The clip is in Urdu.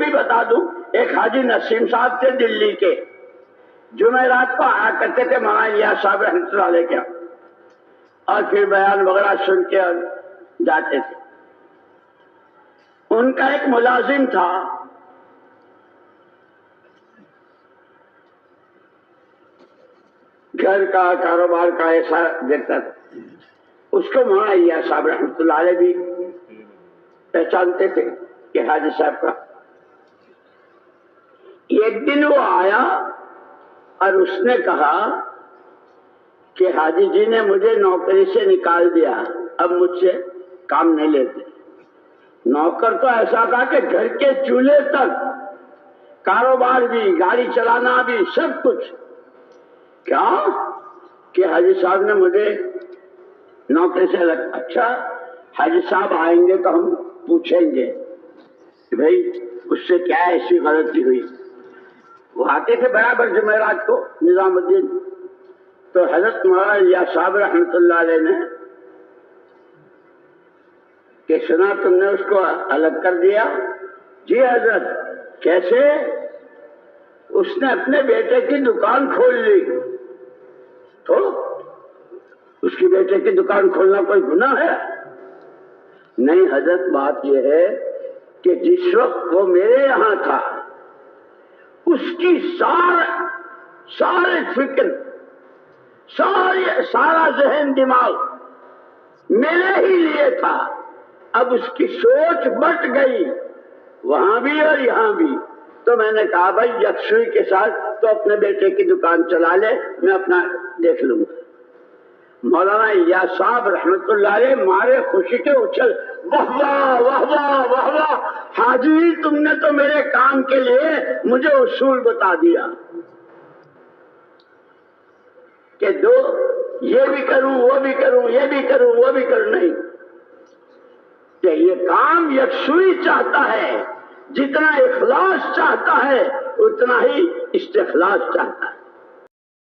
بھی بتا دوں، ایک حاجی نسیم صاحب تھے دلی کے، جمعرات کو آیا کرتے تھے مولانا الیاس صاحب رحمۃ اللہ علیہ کے، اور پھر بیان وغیرہ سن کے اور جاتے تھے۔ ان کا ایک ملازم تھا، گھر کا کاروبار کا ایسا دیکھتا تھا، اس کو مولانا الیاس صاحب رحمۃ اللہ علیہ بھی پہچانتے تھے کہ حاجی صاحب کا۔ ایک دن وہ آیا اور اس نے کہا کہ حاجی جی نے مجھے نوکری سے نکال دیا، اب مجھ سے کام نہیں لیتے۔ نوکر تو ایسا کہا کہ گھر کے چولہے تک، کاروبار بھی، گاڑی چلانا بھی، سب کچھ۔ کیا کہ حاجی صاحب نے مجھے نوکری سے اچھا، حاجی صاحب آئیں گے تو ہم پوچھیں گے کہ بھائی اس سے کیا ایسی غلطی ہوئی۔ وہ آتے تھے برابر جمعرات کو نظام الدین، تو حضرت مولانا الیاس صاحب رحمۃ اللہ علیہ نے کہ سنا تم نے اس کو الگ کر دیا؟ جی حضرت۔ کیسے؟ اس نے اپنے بیٹے کی دکان کھول لی۔ تو اس کی بیٹے کی دکان کھولنا کوئی گناہ ہے؟ نہیں حضرت، بات یہ ہے کہ جس وقت وہ میرے یہاں تھا اس کی سارے فکر، سارا ذہن دماغ میرے ہی لیے تھا۔ اب اس کی سوچ بٹ گئی وہاں بھی اور یہاں بھی۔ تو میں نے کہا بھائی یکسوئی کے ساتھ تو اپنے بیٹے کی دکان چلا لے، میں اپنا دیکھ لوں گا۔ مولانا الیاس صاحب رحمت اللہ علیہ مارے خوشی کے اچھل، واہ واہ واہ واہ واہ واہ، حاجی تم نے تو میرے کام کے لیے مجھے اصول بتا دیا کہ دو یہ بھی کروں وہ بھی کروں، یہ بھی کروں وہ بھی کروں۔ نہیں، کہ یہ کام یکسوئی چاہتا ہے، جتنا اخلاص چاہتا ہے اتنا ہی استخلاص چاہتا ہے۔